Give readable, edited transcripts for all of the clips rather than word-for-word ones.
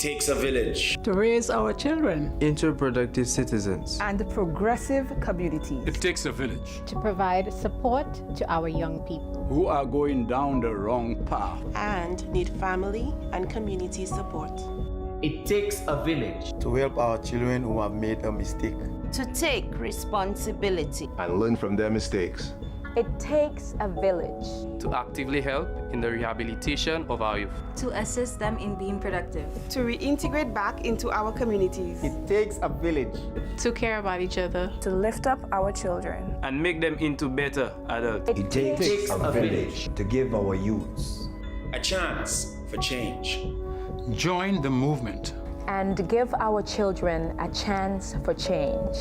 takes a village to raise our children into productive citizens and progressive communities. It takes a village to provide support to our young people who are going down the wrong path and need family and community support. It takes a village to help our children who have made a mistake, to take responsibility and learn from their mistakes. It takes a village to actively help in the rehabilitation of our youth, to assist them in being productive, to reintegrate back into our communities. It takes a village to care about each other, to lift up our children and make them into better adults. It takes a village to give our youths a chance for change. Join the movement and give our children a chance for change.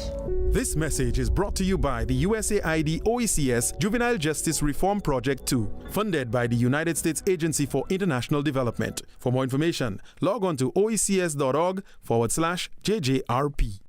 This message is brought to you by the USAID OECS Juvenile Justice Reform Project 2, funded by the United States Agency for International Development. For more information, log on to oecs.org/JJRP.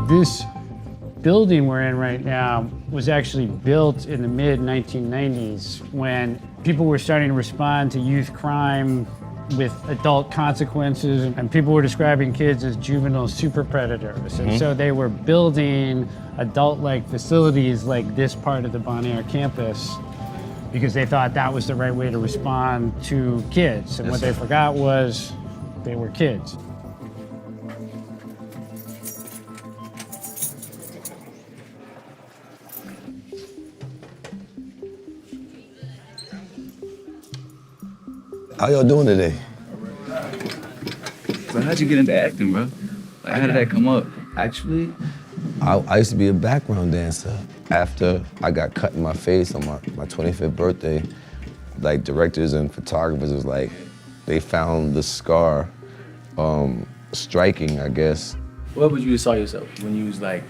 This building we're in right now was actually built in the mid-1990s when people were starting to respond to youth crime with adult consequences, and people were describing kids as juvenile super predators. And so they were building adult-like facilities like this part of the Bonaire campus because they thought that was the right way to respond to kids. And what they forgot was they were kids. How y'all doing today? So how'd you get into acting, bro? Like, how did that come up? Actually, I used to be a background dancer. After I got cut in my face on my 25th birthday, like directors and photographers was like, they found the scar striking, I guess. What would you saw yourself when you was like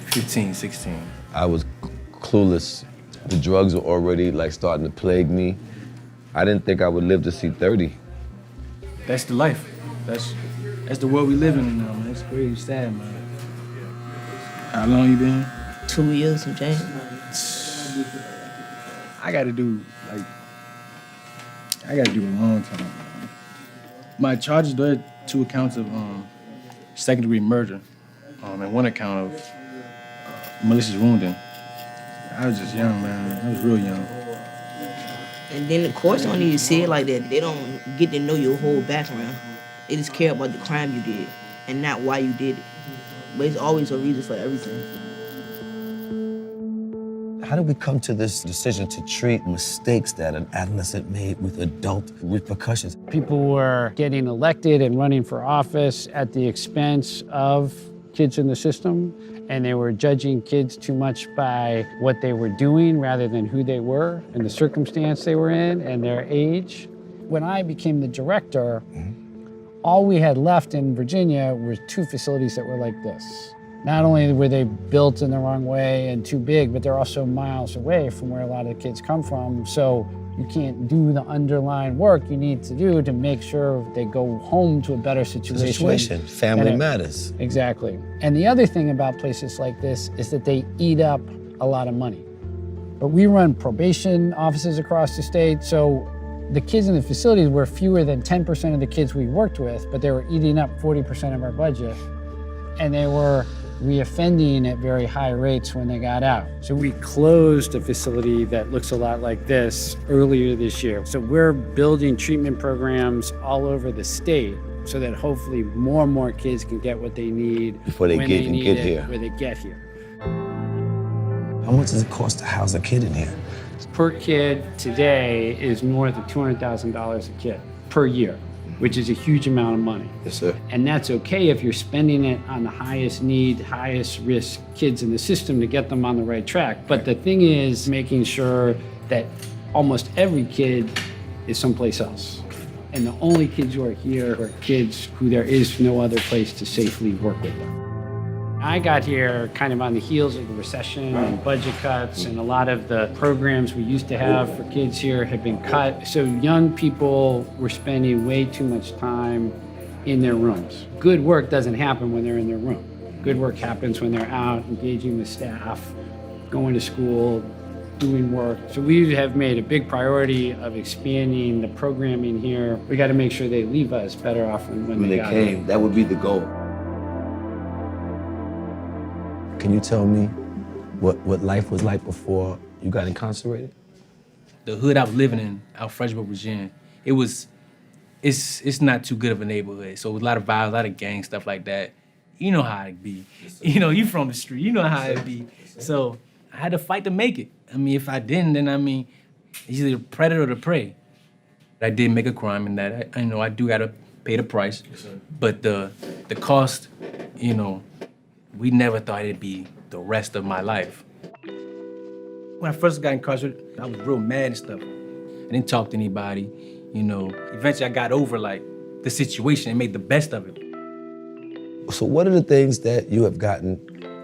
15, 16? I was clueless. The drugs were already like starting to plague me. I didn't think I would live to see 30. That's the life. That's the world we live in now, man. It's crazy sad, man. How long you been? 2 years and change. I gotta do a long time, man. My charges, there are 2 accounts of second-degree murder, and 1 account of malicious wounding. I was just young, man. I was real young. And then the courts don't even see it like that. They don't get to know your whole background. They just care about the crime you did and not why you did it. But it's always a reason for everything. How did we come to this decision to treat mistakes that an adolescent made with adult repercussions? People were getting elected and running for office at the expense of kids in the system, and they were judging kids too much by what they were doing rather than who they were and the circumstance they were in and their age. When I became the director, all we had left in Virginia were 2 facilities that were like this. Not only were they built in the wrong way and too big, but they're also miles away from where a lot of the kids come from. So you can't do the underlying work you need to do to make sure they go home to a better situation. Family matters. Exactly. And the other thing about places like this is that they eat up a lot of money. But we run probation offices across the state, so the kids in the facilities were fewer than 10% of the kids we worked with, but they were eating up 40% of our budget. And they were reoffending at very high rates when they got out. So we closed a facility that looks a lot like this earlier this year. So we're building treatment programs all over the state so that hopefully more and more kids can get what they need before they get here. When they get here. How much does it cost to house a kid in here? Per kid today is more than $200,000 a kid per year, which is a huge amount of money. Yes, sir. And that's okay if you're spending it on the highest need, highest risk kids in the system to get them on the right track. But the thing is making sure that almost every kid is someplace else. And the only kids who are here are kids who there is no other place to safely work with them. I got here kind of on the heels of the recession and budget cuts, and a lot of the programs we used to have for kids here had been cut. So young people were spending way too much time in their rooms. Good work doesn't happen when they're in their room. Good work happens when they're out, engaging with staff, going to school, doing work. So we have made a big priority of expanding the programming here. We got to make sure they leave us better off than when they got came. here. That would be the goal. Can you tell me what life was like before you got incarcerated? The hood I was living in, out Fredericksburg, Virginia, it's not too good of a neighborhood. So a lot of violence, a lot of gang stuff like that. You know how it be. You know, you from the street, you know how it be. So I had to fight to make it. I mean, if I didn't, then it's either the predator or the prey. I did make a crime in that. I do gotta pay the price. But the cost, we never thought it'd be the rest of my life. When I first got incarcerated, I was real mad and stuff. I didn't talk to anybody, Eventually I got over the situation and made the best of it. So what are the things that you have gotten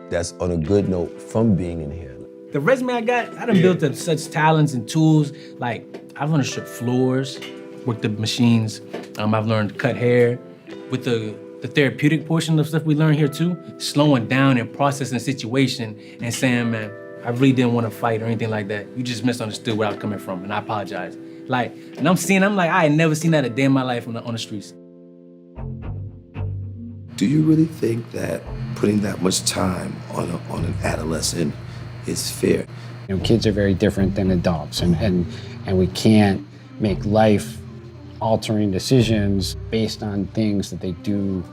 that's on a good note from being in here? The resume I got, I done built up such talents and tools. I've learned to strip floors, work the machines. I've learned to cut hair. With the therapeutic portion of stuff we learn here too, slowing down and processing the situation and saying, man, I really didn't want to fight or anything like that. You just misunderstood where I was coming from, and I apologize. And I had never seen that a day in my life on the streets. Do you really think that putting that much time on an adolescent is fair? Kids are very different than adults, and we can't make life-altering decisions based on things that they do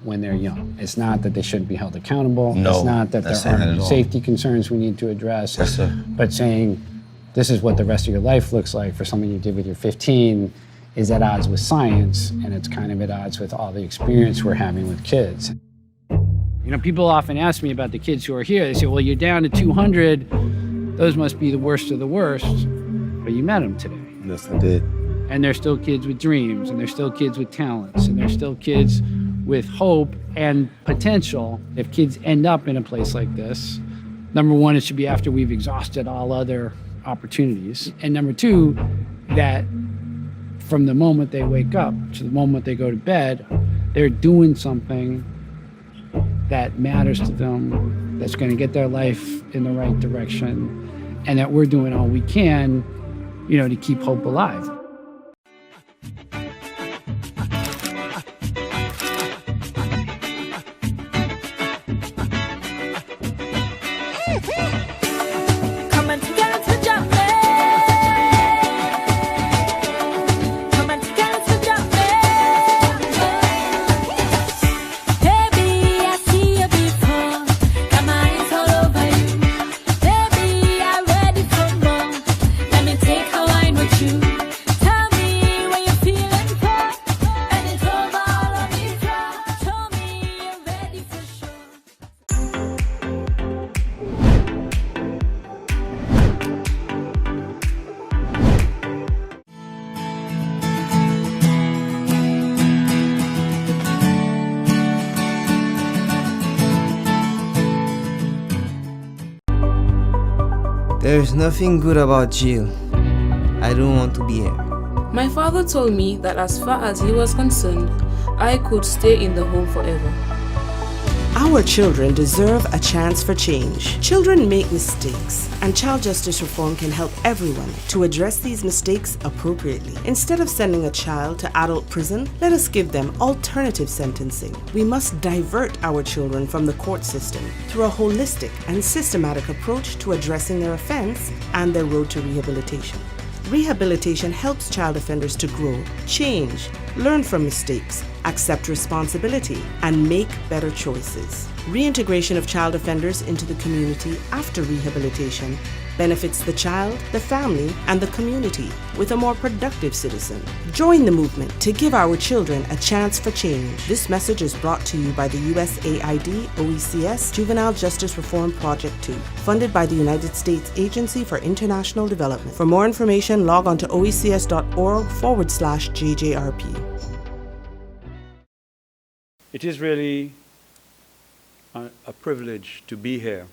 when they're young. It's not that they shouldn't be held accountable. No, it's not that there aren't safety concerns we need to address. Yes, sir. But saying this is what the rest of your life looks like for something you did when you're 15 is at odds with science, and it's kind of at odds with all the experience we're having with kids. People often ask me about the kids who are here. They say, well, you're down to 200. Those must be the worst of the worst. But you met them today. Yes, I did. And they're still kids with dreams, and they're still kids with talents, and they're still kids with hope and potential. If kids end up in a place like this, number one, it should be after we've exhausted all other opportunities. And number two, that from the moment they wake up to the moment they go to bed, they're doing something that matters to them, that's going to get their life in the right direction, and that we're doing all we can, to keep hope alive. There's nothing good about jail. I don't want to be here. My father told me that as far as he was concerned, I could stay in the home forever. Our children deserve a chance for change. Children make mistakes, and child justice reform can help everyone to address these mistakes appropriately. Instead of sending a child to adult prison, let us give them alternative sentencing. We must divert our children from the court system through a holistic and systematic approach to addressing their offense and their road to rehabilitation. Rehabilitation helps child offenders to grow, change, learn from mistakes, accept responsibility, and make better choices. Reintegration of child offenders into the community after rehabilitation benefits the child, the family, and the community with a more productive citizen. Join the movement to give our children a chance for change. This message is brought to you by the USAID OECS Juvenile Justice Reform Project 2, funded by the United States Agency for International Development. For more information, log on to oecs.org/JJRP. It is really a privilege to be here.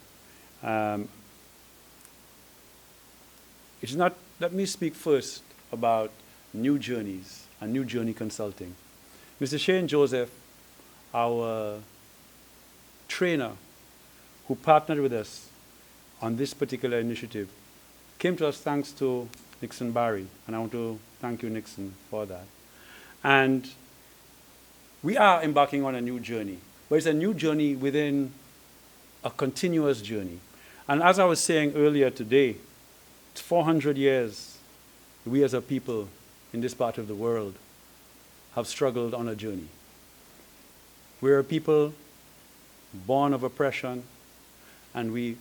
It's not, let me speak first about New Journeys and New Journey Consulting. Mr. Shane Joseph, our trainer who partnered with us on this particular initiative, came to us thanks to Nixon Barry, and I want to thank you, Nixon, for that. And we are embarking on a new journey, but it's a new journey within a continuous journey. And as I was saying earlier today, it's 400 years we as a people in this part of the world have struggled on a journey. We're a people born of oppression, and we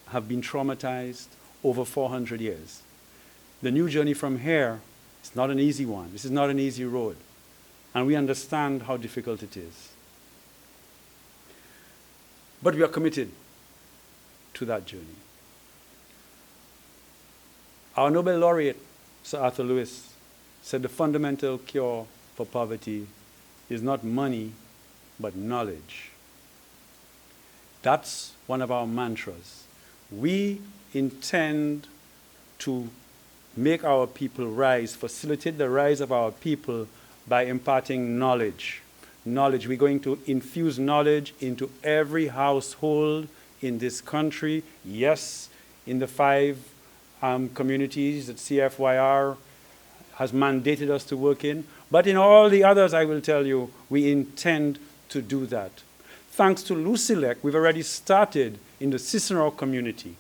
have been traumatized over 400 years. The new journey from here is not an easy one. This is not an easy road. And we understand how difficult it is. But we are committed to that journey. Our Nobel laureate, Sir Arthur Lewis, said the fundamental cure for poverty is not money, but knowledge. That's one of our mantras. We intend to make our people rise, facilitate the rise of our people by imparting knowledge. Knowledge. We're going to infuse knowledge into every household in this country. Yes, in the 5 communities that CFYR has mandated us to work in. But in all the others, I will tell you, we intend to do that. Thanks to Lucilec, we've already started in the Cicero community.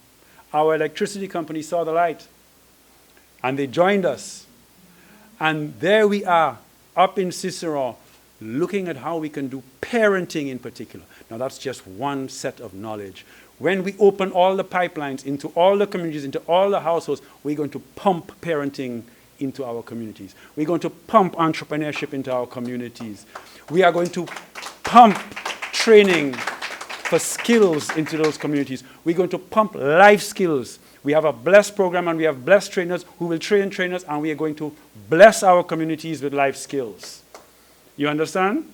Our electricity company saw the light, and they joined us. And there we are, up in Cicero, looking at how we can do parenting in particular. Now, that's just one set of knowledge. When we open all the pipelines into all the communities, into all the households, we're going to pump parenting into our communities. We're going to pump entrepreneurship into our communities. We are going to pump training for skills into those communities. We're going to pump life skills. We have a blessed program, and we have blessed trainers who will train trainers, and we are going to bless our communities with life skills. You understand?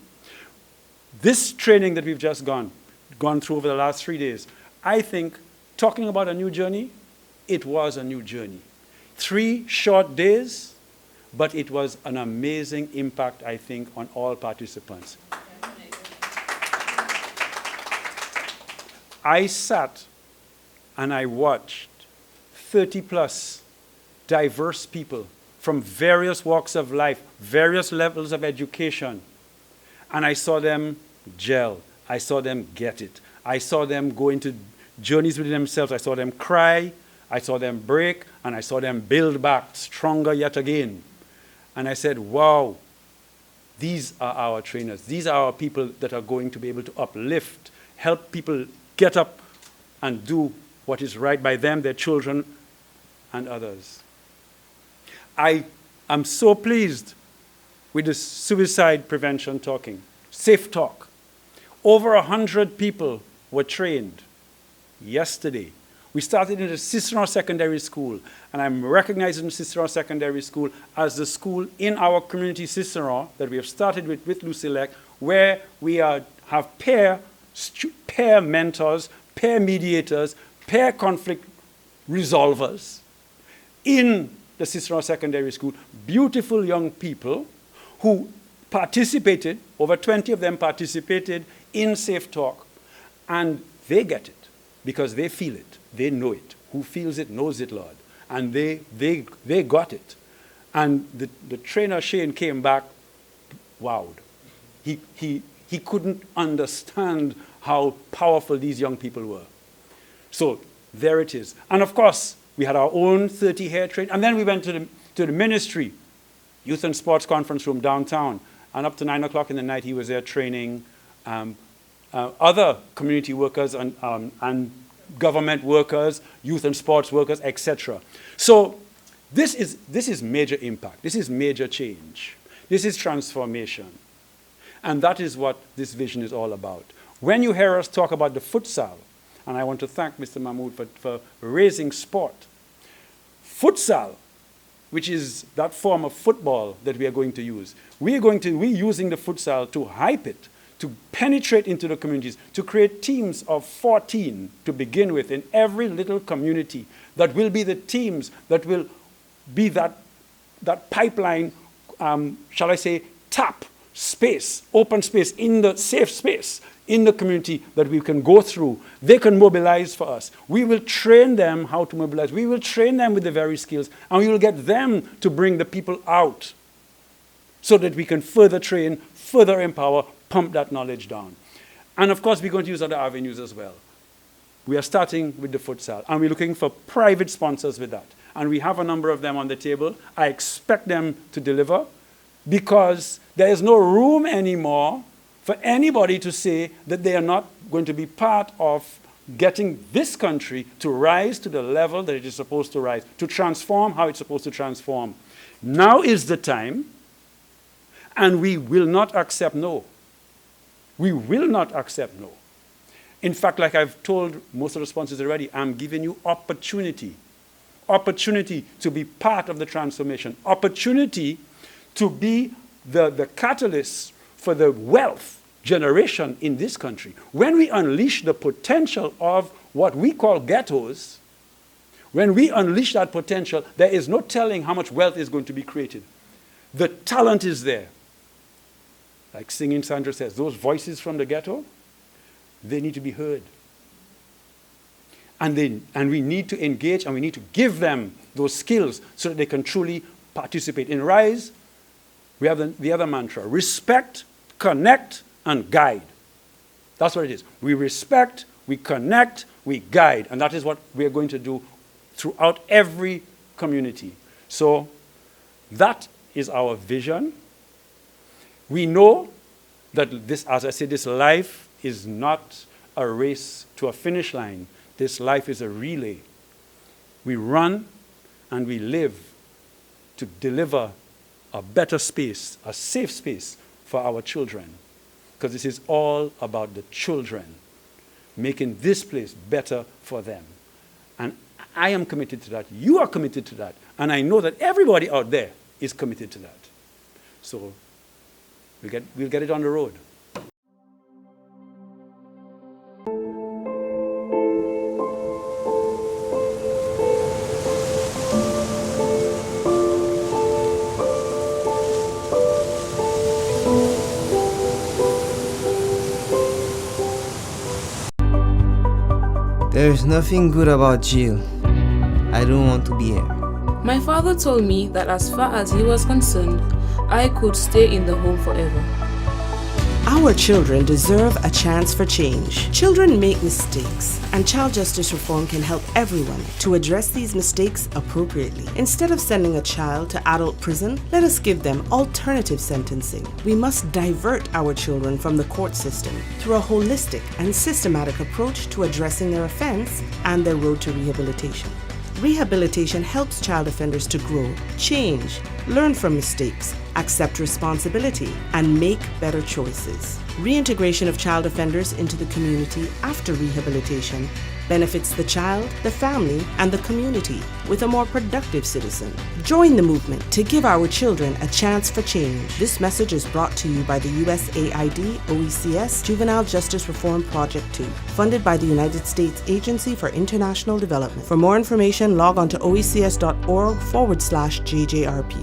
This training that we've just gone through over the last 3 days, I think, talking about a new journey, it was a new journey. 3 short days, but it was an amazing impact, I think, on all participants. I sat and I watched 30+ diverse people from various walks of life, various levels of education, and I saw them gel. I saw them get it. I saw them go into journeys within themselves. I saw them cry. I saw them break, and I saw them build back stronger yet again. And I said, wow, these are our trainers. These are our people that are going to be able to uplift, help people get up and do what is right by them, their children, and others. I am so pleased with the suicide prevention talking, safe talk. Over 100 people were trained yesterday. We started in the Cicero Secondary School, and I'm recognizing Cicero Secondary School as the school in our community Cicero that we have started with Lucilec, where we have peer mentors, peer mediators, peer conflict resolvers in the Cicero Secondary School. Beautiful young people who participated, over 20 of them participated in Safe Talk, and they get it because they feel it, they know it. Who feels it knows it, Lord. And they got it. And the trainer Shane came back wowed. He couldn't understand how powerful these young people were. So there it is. And of course, we had our own 30 hair train, and then we went to the ministry, Youth and Sports Conference Room downtown, and up to 9 o'clock in the night he was there training other community workers and government workers, youth and sports workers, etc. So this is major impact. This is major change. This is transformation. And that is what this vision is all about. When you hear us talk about the futsal, and I want to thank Mr. Mahmood for raising sport, futsal, which is that form of football that we are going to use, we're using the futsal to hype it, to penetrate into the communities, to create teams of 14 to begin with in every little community that will be the teams that will be that pipeline, shall I say, tap space, open space, in the safe space in the community that we can go through. They can mobilize for us. We will train them how to mobilize. We will train them with the very skills, and we will get them to bring the people out so that we can further train, further empower, pump that knowledge down. And of course, we're going to use other avenues as well. We are starting with the futsal, and we're looking for private sponsors with that. And we have a number of them on the table. I expect them to deliver, because there is no room anymore for anybody to say that they are not going to be part of getting this country to rise to the level that it is supposed to rise, to transform how it's supposed to transform. Now is the time, and we will not accept no. We will not accept no. In fact, like I've told most of the sponsors already, I'm giving you opportunity to be part of the transformation, opportunity to be the catalyst for the wealth generation in this country. When we unleash the potential of what we call ghettos, when we unleash that potential, there is no telling how much wealth is going to be created. The talent is there. Like Singing Sandra says, those voices from the ghetto, they need to be heard. And we need to engage, and we need to give them those skills so that they can truly participate. In RISE, we have the other mantra: respect, connect, and guide. That's what it is. We respect, we connect, we guide. And that is what we are going to do throughout every community. So that is our vision. We know that this, as I said, this life is not a race to a finish line. This life is a relay. We run and we live to deliver a better space, a safe space for our children. Because this is all about the children, making this place better for them. And I am committed to that. You are committed to that. And I know that everybody out there is committed to that. So we'll get it on the road. There's nothing good about jail. I don't want to be here. My father told me that as far as he was concerned, I could stay in the home forever. Our children deserve a chance for change. Children make mistakes, and child justice reform can help everyone to address these mistakes appropriately. Instead of sending a child to adult prison, let us give them alternative sentencing. We must divert our children from the court system through a holistic and systematic approach to addressing their offense and their road to rehabilitation. Rehabilitation helps child offenders to grow, change, learn from mistakes, accept responsibility, and make better choices. Reintegration of child offenders into the community after rehabilitation benefits the child, the family, and the community with a more productive citizen. Join the movement to give our children a chance for change. This message is brought to you by the USAID OECS Juvenile Justice Reform Project 2, funded by the United States Agency for International Development. For more information, log on to oecs.org/JJRP.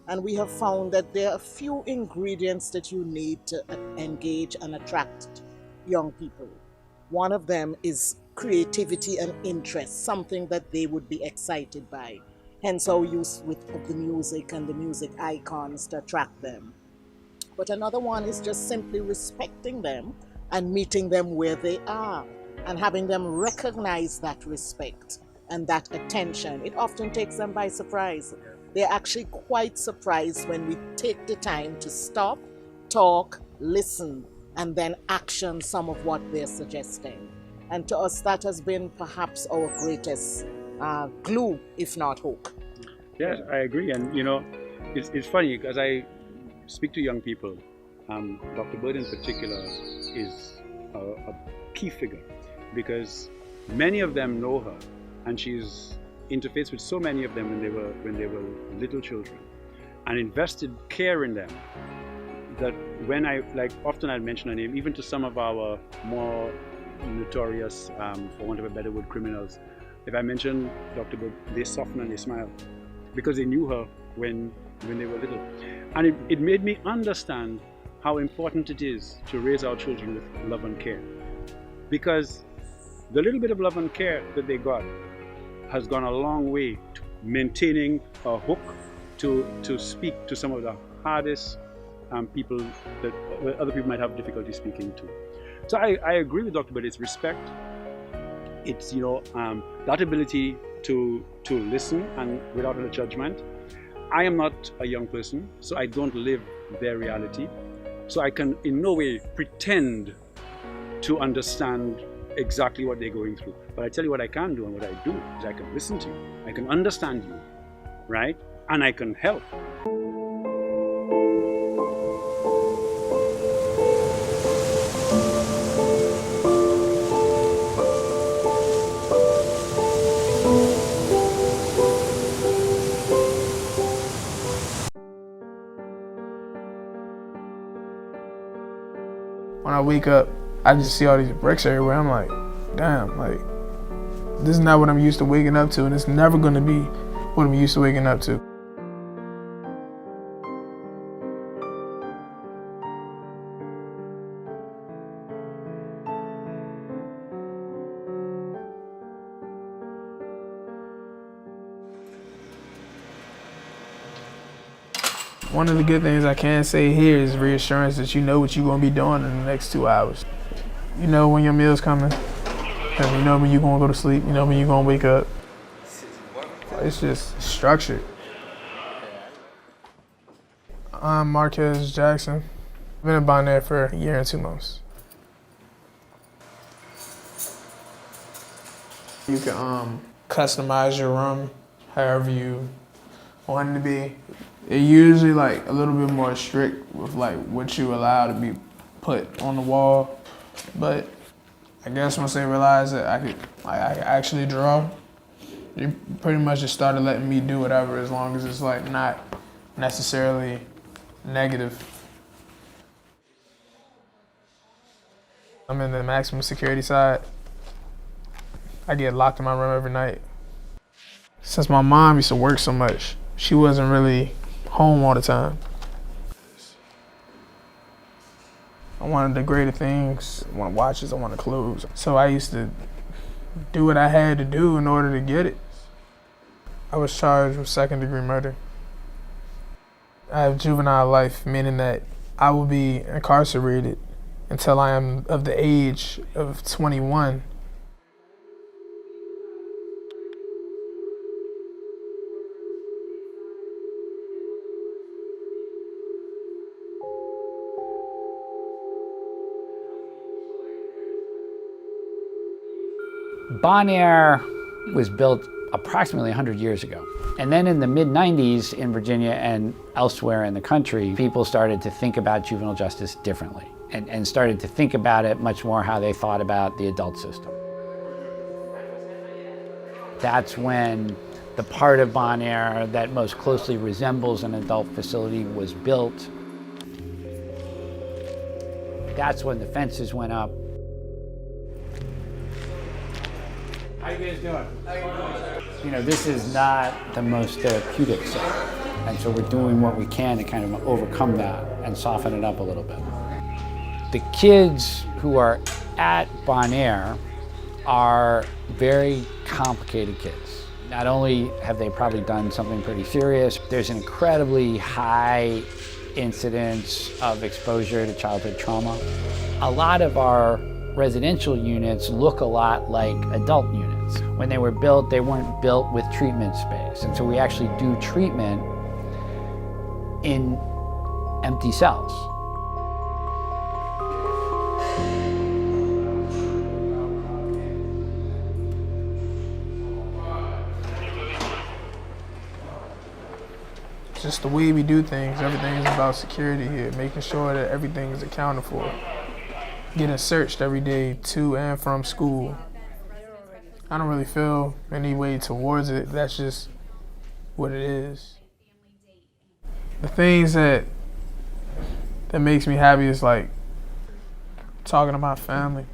And we have found that there are a few ingredients that you need to engage and attract young people. One of them is creativity and interest, something that they would be excited by. Hence our use of the music and the music icons to attract them. But another one is just simply respecting them and meeting them where they are and having them recognize that respect and that attention. It often takes them by surprise. They're actually quite surprised when we take the time to stop, talk, listen, and then action some of what they're suggesting. And to us, that has been perhaps our greatest glue, if not hope. Yeah, I agree. And you know, it's funny because I speak to young people. Dr. Bird in particular is a key figure because many of them know her, and she's interfaced with so many of them when they were little children, and invested care in them. That when often I'd mention her name, even to some of our more notorious, for want of a better word, criminals. If I mention Dr. Bird, they soften and they smile because they knew her when they were little. And it made me understand how important it is to raise our children with love and care. Because the little bit of love and care that they got has gone a long way to maintaining a hook to speak to some of the hardest people that other people might have difficulty speaking to. So I agree with Dr. Bird. It's respect. It's that ability to listen and without a judgment. I am not a young person, so I don't live their reality. So I can in no way pretend to understand exactly what they're going through. But I tell you what I can do, and what I do is I can listen to you. I can understand you, right? And I can help. When I wake up, I just see all these bricks everywhere. I'm like, damn, like, this is not what I'm used to waking up to, and it's never gonna be what I'm used to waking up to. One of the good things I can say here is reassurance that you know what you're gonna be doing in the next 2 hours. You know when your meal's coming, and you know when you're gonna go to sleep, you know when you're gonna wake up. It's just structured. I'm Marquez Jackson. I've been in Bonaire for 1 year and 2 months. You can customize your room however you want it to be. They're usually like a little bit more strict with like what you allow to be put on the wall. But I guess once they realized that I actually draw, they pretty much just started letting me do whatever as long as it's like not necessarily negative. I'm in the maximum security side. I get locked in my room every night. Since my mom used to work so much, she wasn't really home all the time. I wanted the greater things. I wanted watches, I wanted clothes. So I used to do what I had to do in order to get it. I was charged with 2nd-degree murder. I have juvenile life, meaning that I will be incarcerated until I am of the age of 21. Bonaire was built approximately 100 years ago. And then in the mid-90s in Virginia and elsewhere in the country, people started to think about juvenile justice differently and started to think about it much more how they thought about the adult system. That's when the part of Bonaire that most closely resembles an adult facility was built. That's when the fences went up. How you guys doing? You know, this is not the most therapeutic setting, and so we're doing what we can to kind of overcome that and soften it up a little bit. The kids who are at Bonaire are very complicated kids. Not only have they probably done something pretty serious, there's an incredibly high incidence of exposure to childhood trauma. A lot of our residential units look a lot like adult units. When they were built, they weren't built with treatment space. And so we actually do treatment in empty cells. Just the way we do things, everything is about security here, making sure that everything is accounted for. Getting searched every day to and from school. I don't really feel any way towards it. That's just what it is. The things that makes me happy is like talking to my family.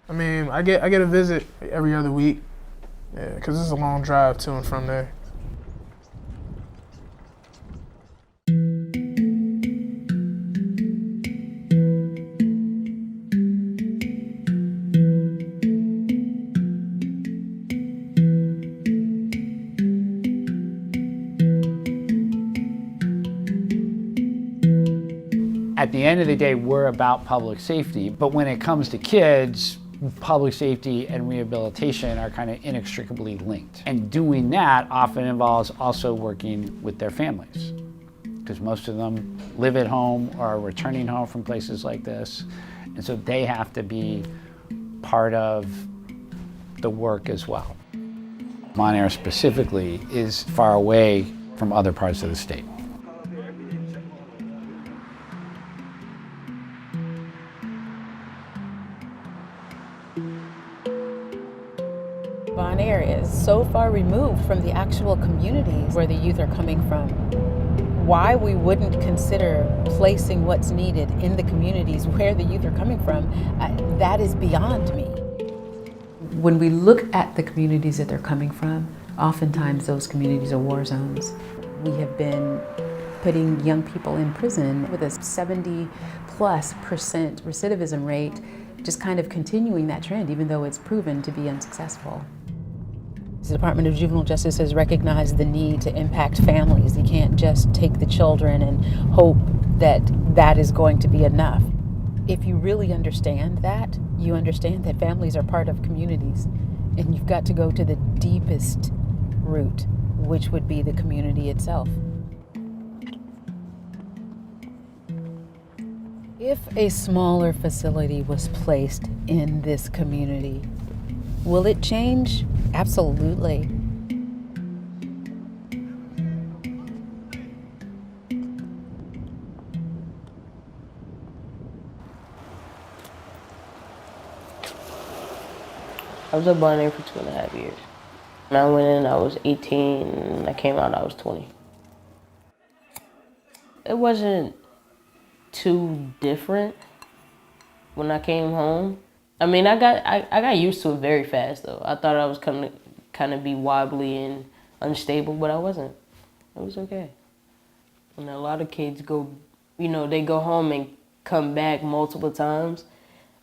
I mean, I get a visit every other week, yeah, because it's a long drive to and from there. At the end of the day, we're about public safety, but when it comes to kids, public safety and rehabilitation are kind of inextricably linked. And doing that often involves also working with their families, because most of them live at home or are returning home from places like this, and so they have to be part of the work as well. Bonaire specifically is far away from other parts of the state. Bonaire is so far removed from the actual communities where the youth are coming from. Why we wouldn't consider placing what's needed in the communities where the youth are coming from, that is beyond me. When we look at the communities that they're coming from, oftentimes those communities are war zones. We have been putting young people in prison with a 70+% recidivism rate, just kind of continuing that trend, even though it's proven to be unsuccessful. The Department of Juvenile Justice has recognized the need to impact families. You can't just take the children and hope that that is going to be enough. If you really understand that, you understand that families are part of communities, and you've got to go to the deepest root, which would be the community itself. If a smaller facility was placed in this community, will it change? Absolutely. I was at Bonaire for 2.5 years. When I went in, I was 18, and I came out, I was 20. It wasn't too different when I came home. I mean, I got used to it very fast, though. I thought I was going to kind of be wobbly and unstable, but I wasn't. It was okay. And a lot of kids go, they go home and come back multiple times.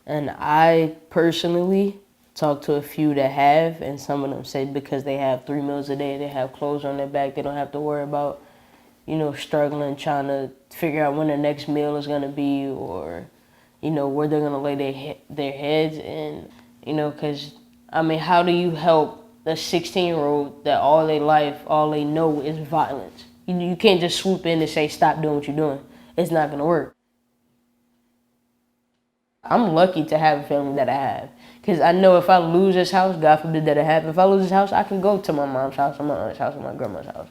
And I personally talked to a few that have, and some of them said because they have 3 meals a day, they have clothes on their back, they don't have to worry about, struggling, trying to figure out when the next meal is going to be, or where they're gonna lay their heads, and because I mean, how do you help the 16-year-old that all their life, all they know is violence? You can't just swoop in and say, stop doing what you're doing. It's not gonna work. I'm lucky to have a family that I have, because I know if I lose this house, God forbid that it happen, if I lose this house, I can go to my mom's house, or my aunt's house, or my grandma's house.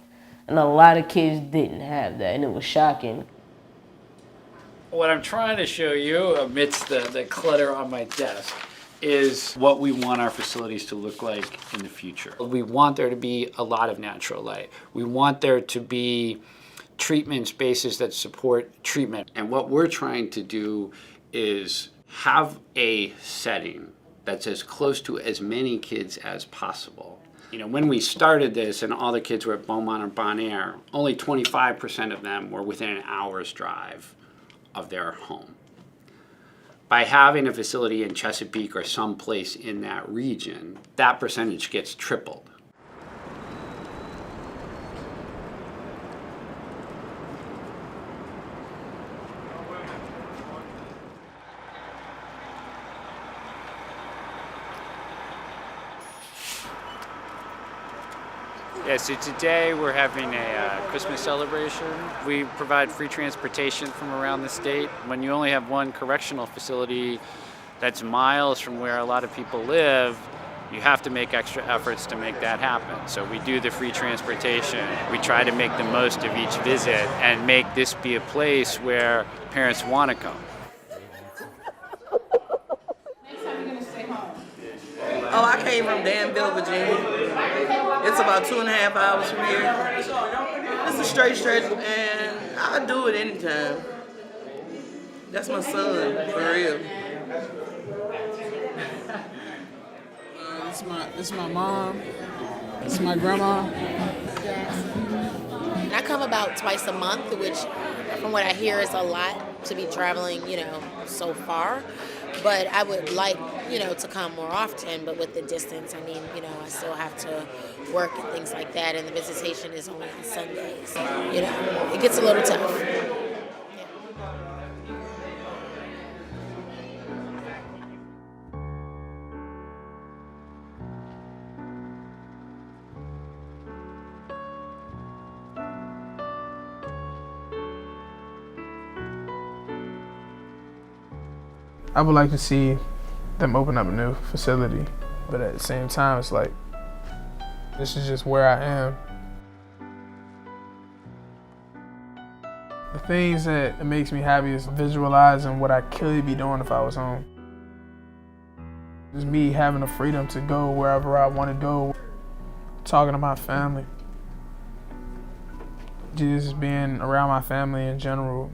And a lot of kids didn't have that, and it was shocking. What I'm trying to show you amidst the clutter on my desk is what we want our facilities to look like in the future. We want there to be a lot of natural light. We want there to be treatment spaces that support treatment. And what we're trying to do is have a setting that's as close to as many kids as possible. When we started this and all the kids were at Beaumont or Bonaire, only 25% of them were within an hour's drive of their home. By having a facility in Chesapeake or someplace in that region, that percentage gets tripled. Yeah, so today we're having a Christmas celebration. We provide free transportation from around the state. When you only have one correctional facility that's miles from where a lot of people live, you have to make extra efforts to make that happen. So we do the free transportation. We try to make the most of each visit and make this be a place where parents want to come. Oh, I came from Danville, Virginia. It's about 2.5 hours from here. It's a straight stretch, and I'll do it anytime. That's my son, for real. This is my mom. This is my grandma. I come about twice a month, which, from what I hear, is a lot to be traveling, so far. But I would like, to come more often, but with the distance, I mean, I still have to work and things like that, and the visitation is only on Sundays. It gets a little tough. I would like to see them open up a new facility, but at the same time, it's like, this is just where I am. The things that makes me happy is visualizing what I could be doing if I was home. Just me having the freedom to go wherever I want to go, talking to my family, just being around my family in general.